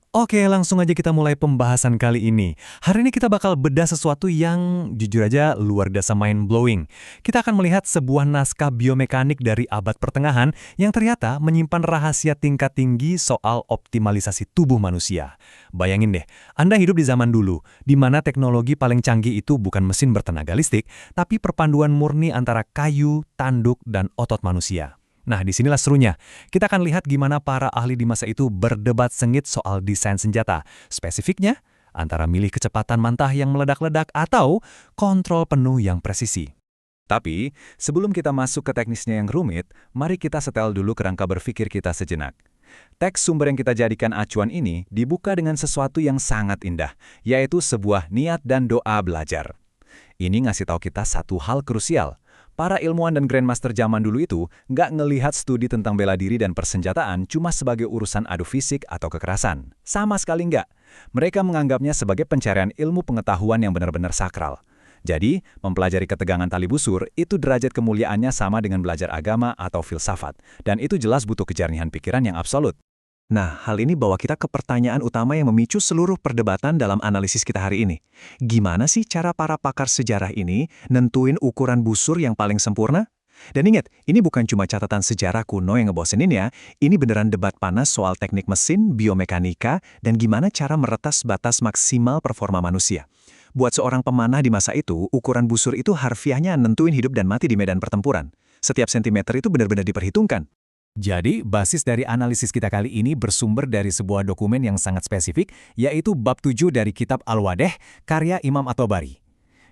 Oke, langsung aja kita mulai pembahasan kali ini. Hari ini kita bakal bedah sesuatu yang jujur aja luar biasa mind-blowing. Kita akan melihat sebuah naskah biomekanik dari abad pertengahan yang ternyata menyimpan rahasia tingkat tinggi soal optimalisasi tubuh manusia. Bayangin deh, Anda hidup di zaman dulu, di mana teknologi paling canggih itu bukan mesin bertenaga listrik, tapi perpaduan murni antara kayu, tanduk, dan otot manusia. Nah, disinilah serunya. Kita akan lihat gimana para ahli di masa itu berdebat sengit soal desain senjata. Spesifiknya, antara milih kecepatan mantah yang meledak-ledak atau kontrol penuh yang presisi. Tapi, sebelum kita masuk ke teknisnya yang rumit, mari kita setel dulu kerangka berpikir kita sejenak. Teks sumber yang kita jadikan acuan ini dibuka dengan sesuatu yang sangat indah, yaitu sebuah niat dan doa belajar. Ini ngasih tahu kita satu hal krusial. Para ilmuwan dan grandmaster zaman dulu itu nggak ngelihat studi tentang bela diri dan persenjataan cuma sebagai urusan adu fisik atau kekerasan. Sama sekali nggak. Mereka menganggapnya sebagai pencarian ilmu pengetahuan yang benar-benar sakral. Jadi, mempelajari ketegangan tali busur itu derajat kemuliaannya sama dengan belajar agama atau filsafat. Dan itu jelas butuh kejernihan pikiran yang absolut. Nah, hal ini bawa kita ke pertanyaan utama yang memicu seluruh perdebatan dalam analisis kita hari ini. Gimana sih cara para pakar sejarah ini nentuin ukuran busur yang paling sempurna? Dan ingat, ini bukan cuma catatan sejarah kuno yang ngebosenin ya, ini beneran debat panas soal teknik mesin, biomekanika, dan gimana cara meretas batas maksimal performa manusia. Buat seorang pemanah di masa itu, ukuran busur itu harfiahnya nentuin hidup dan mati di medan pertempuran. Setiap sentimeter itu benar-benar diperhitungkan. Jadi, basis dari analisis kita kali ini bersumber dari sebuah dokumen yang sangat spesifik, yaitu bab 7 dari kitab Al-Wadeh, karya Imam At-Tabari.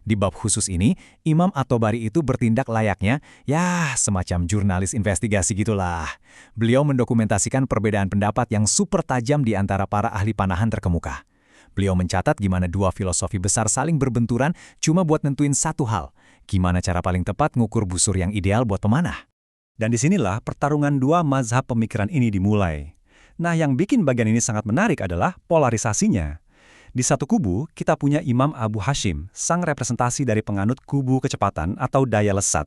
Di bab khusus ini, Imam At-Tabari itu bertindak layaknya, ya semacam jurnalis investigasi gitulah. Beliau mendokumentasikan perbedaan pendapat yang super tajam di antara para ahli panahan terkemuka. Beliau mencatat gimana dua filosofi besar saling berbenturan cuma buat nentuin satu hal, gimana cara paling tepat ngukur busur yang ideal buat pemanah. Dan disinilah pertarungan dua mazhab pemikiran ini dimulai. Nah, yang bikin bagian ini sangat menarik adalah polarisasinya. Di satu kubu, kita punya Imam Abu Hashim, sang representasi dari penganut kubu kecepatan atau daya lesat.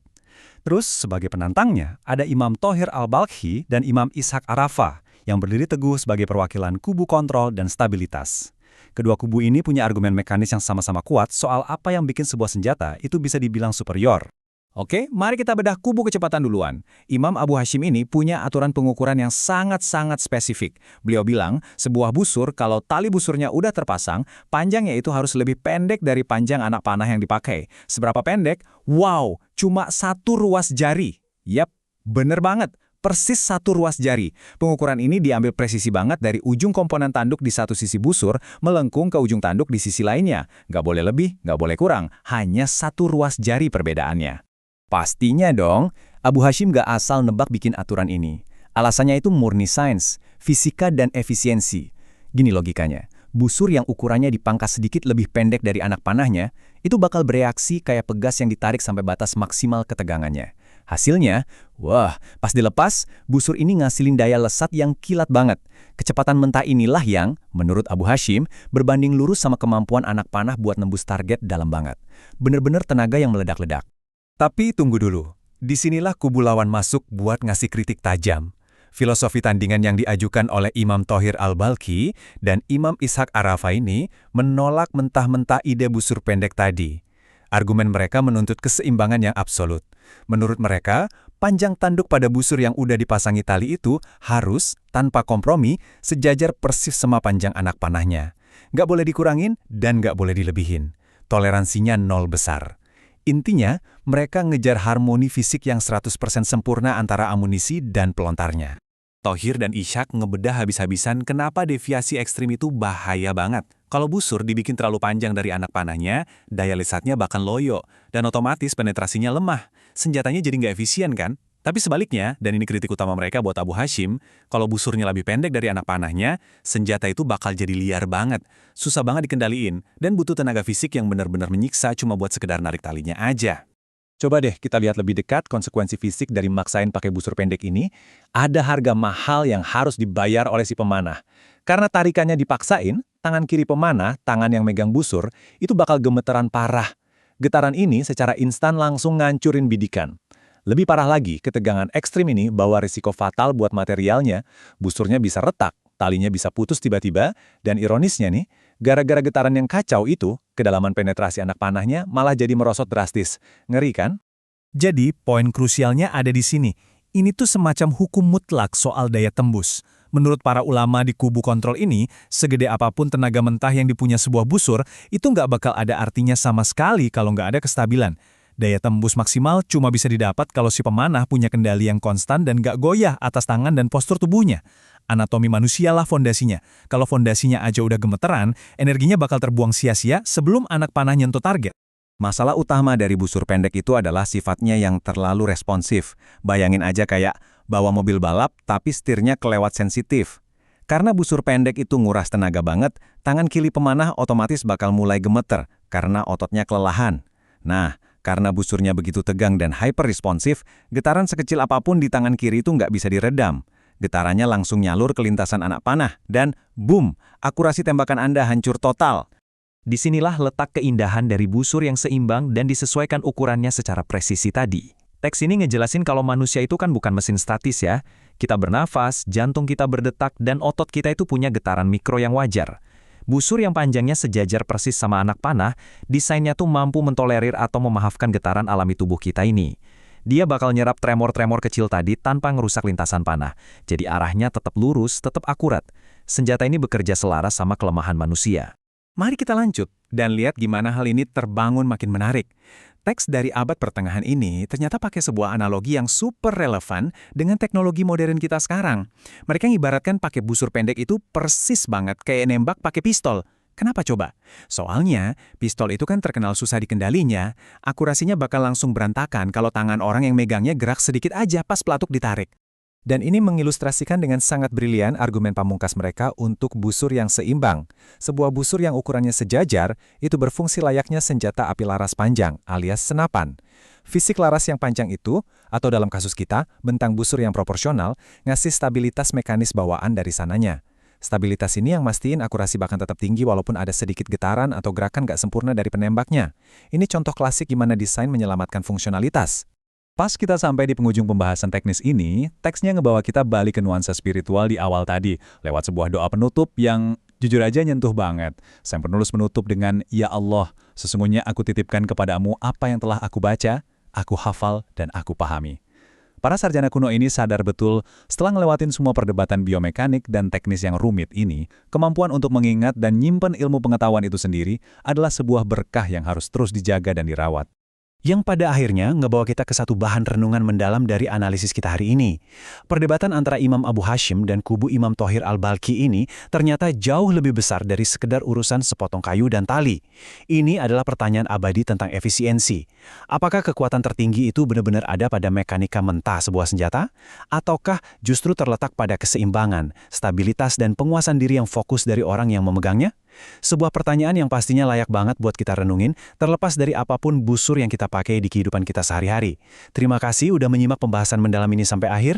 Terus, sebagai penantangnya, ada Imam Thohir al-Balkhi dan Imam Ishaq Arafah, yang berdiri teguh sebagai perwakilan kubu kontrol dan stabilitas. Kedua kubu ini punya argumen mekanis yang sama-sama kuat soal apa yang bikin sebuah senjata itu bisa dibilang superior. Oke, mari kita bedah kubu kecepatan duluan. Imam Abu Hashim ini punya aturan pengukuran yang sangat-sangat spesifik. Beliau bilang, sebuah busur kalau tali busurnya udah terpasang, panjangnya itu harus lebih pendek dari panjang anak panah yang dipakai. Seberapa pendek? Wow, cuma satu ruas jari. Yap, bener banget. Persis satu ruas jari. Pengukuran ini diambil presisi banget dari ujung komponen tanduk di satu sisi busur, melengkung ke ujung tanduk di sisi lainnya. Nggak boleh lebih, nggak boleh kurang. Hanya satu ruas jari perbedaannya. Pastinya dong, Abu Hashim gak asal nebak bikin aturan ini. Alasannya itu murni sains, fisika dan efisiensi. Gini logikanya, busur yang ukurannya dipangkas sedikit lebih pendek dari anak panahnya, itu bakal bereaksi kayak pegas yang ditarik sampai batas maksimal ketegangannya. Hasilnya, wah, pas dilepas, busur ini ngasilin daya lesat yang kilat banget. Kecepatan mentah inilah yang, menurut Abu Hashim, berbanding lurus sama kemampuan anak panah buat nembus target dalam banget. Bener-bener tenaga yang meledak-ledak. Tapi tunggu dulu, disinilah kubu lawan masuk buat ngasih kritik tajam. Filosofi tandingan yang diajukan oleh Imam Thohir al-Balkhi dan Imam Ishaq Arafah ini menolak mentah-mentah ide busur pendek tadi. Argumen mereka menuntut keseimbangan yang absolut. Menurut mereka, panjang tanduk pada busur yang udah dipasangi tali itu harus, tanpa kompromi, sejajar persis sama panjang anak panahnya. Nggak boleh dikurangin dan nggak boleh dilebihin. Toleransinya nol besar. Intinya, mereka ngejar harmoni fisik yang 100% sempurna antara amunisi dan pelontarnya. Thohir dan Ishaq ngebedah habis-habisan kenapa deviasi ekstrim itu bahaya banget. Kalau busur dibikin terlalu panjang dari anak panahnya, daya lesatnya bahkan loyo, dan otomatis penetrasinya lemah. Senjatanya jadi nggak efisien kan? Tapi sebaliknya, dan ini kritik utama mereka buat Abu Hashim, kalau busurnya lebih pendek dari anak panahnya, senjata itu bakal jadi liar banget, susah banget dikendaliin, dan butuh tenaga fisik yang benar-benar menyiksa cuma buat sekedar narik talinya aja. Coba deh kita lihat lebih dekat konsekuensi fisik dari maksain pakai busur pendek ini. Ada harga mahal yang harus dibayar oleh si pemanah. Karena tarikannya dipaksain, tangan kiri pemanah, tangan yang megang busur, itu bakal gemeteran parah. Getaran ini secara instan langsung ngancurin bidikan. Lebih parah lagi, ketegangan ekstrim ini bawa risiko fatal buat materialnya, busurnya bisa retak, talinya bisa putus tiba-tiba, dan ironisnya nih, gara-gara getaran yang kacau itu, kedalaman penetrasi anak panahnya malah jadi merosot drastis. Ngeri kan? Jadi, poin krusialnya ada di sini. Ini tuh semacam hukum mutlak soal daya tembus. Menurut para ulama di kubu kontrol ini, segede apapun tenaga mentah yang dipunya sebuah busur, itu nggak bakal ada artinya sama sekali kalau nggak ada kestabilan. Daya tembus maksimal cuma bisa didapat kalau si pemanah punya kendali yang konstan dan nggak goyah atas tangan dan postur tubuhnya. Anatomi manusialah fondasinya. Kalau fondasinya aja udah gemeteran, energinya bakal terbuang sia-sia sebelum anak panah nyentuh target. Masalah utama dari busur pendek itu adalah sifatnya yang terlalu responsif. Bayangin aja kayak bawa mobil balap tapi setirnya kelewat sensitif. Karena busur pendek itu nguras tenaga banget, tangan kiri pemanah otomatis bakal mulai gemeter karena ototnya kelelahan. Nah, karena busurnya begitu tegang dan hyper-responsif, getaran sekecil apapun di tangan kiri itu nggak bisa diredam. Getarannya langsung nyalur ke lintasan anak panah, dan boom, akurasi tembakan Anda hancur total. Disinilah letak keindahan dari busur yang seimbang dan disesuaikan ukurannya secara presisi tadi. Teks ini ngejelasin kalau manusia itu kan bukan mesin statis ya. Kita bernafas, jantung kita berdetak, dan otot kita itu punya getaran mikro yang wajar. Busur yang panjangnya sejajar persis sama anak panah, desainnya tuh mampu mentolerir atau memaafkan getaran alami tubuh kita ini. Dia bakal nyerap tremor-tremor kecil tadi tanpa ngerusak lintasan panah. Jadi arahnya tetap lurus, tetap akurat. Senjata ini bekerja selaras sama kelemahan manusia. Mari kita lanjut dan lihat gimana hal ini terbangun makin menarik. Teks dari abad pertengahan ini ternyata pakai sebuah analogi yang super relevan dengan teknologi modern kita sekarang. Mereka ngibaratkan pakai busur pendek itu persis banget kayak nembak pakai pistol. Kenapa coba? Soalnya, pistol itu kan terkenal susah dikendalinya, akurasinya bakal langsung berantakan kalau tangan orang yang megangnya gerak sedikit aja pas pelatuk ditarik. Dan ini mengilustrasikan dengan sangat brilian argumen pamungkas mereka untuk busur yang seimbang. Sebuah busur yang ukurannya sejajar, itu berfungsi layaknya senjata api laras panjang, alias senapan. Fisik laras yang panjang itu, atau dalam kasus kita, bentang busur yang proporsional, ngasih stabilitas mekanis bawaan dari sananya. Stabilitas ini yang mastiin akurasi bahkan tetap tinggi walaupun ada sedikit getaran atau gerakan gak sempurna dari penembaknya. Ini contoh klasik gimana desain menyelamatkan fungsionalitas. Pas kita sampai di penghujung pembahasan teknis ini, teksnya ngebawa kita balik ke nuansa spiritual di awal tadi, lewat sebuah doa penutup yang jujur aja nyentuh banget. Sang penulis menutup dengan, "Ya Allah, sesungguhnya aku titipkan kepadamu apa yang telah aku baca, aku hafal, dan aku pahami." Para sarjana kuno ini sadar betul, setelah ngelewatin semua perdebatan biomekanik dan teknis yang rumit ini, kemampuan untuk mengingat dan nyimpen ilmu pengetahuan itu sendiri adalah sebuah berkah yang harus terus dijaga dan dirawat. Yang pada akhirnya ngebawa kita ke satu bahan renungan mendalam dari analisis kita hari ini. Perdebatan antara Imam Abu Hashim dan kubu Imam Thohir al-Balkhi ini ternyata jauh lebih besar dari sekedar urusan sepotong kayu dan tali. Ini adalah pertanyaan abadi tentang efisiensi. Apakah kekuatan tertinggi itu benar-benar ada pada mekanika mentah sebuah senjata? Ataukah justru terletak pada keseimbangan, stabilitas, dan penguasaan diri yang fokus dari orang yang memegangnya? Sebuah pertanyaan yang pastinya layak banget buat kita renungin, terlepas dari apapun busur yang kita pakai di kehidupan kita sehari-hari. Terima kasih udah menyimak pembahasan mendalam ini sampai akhir.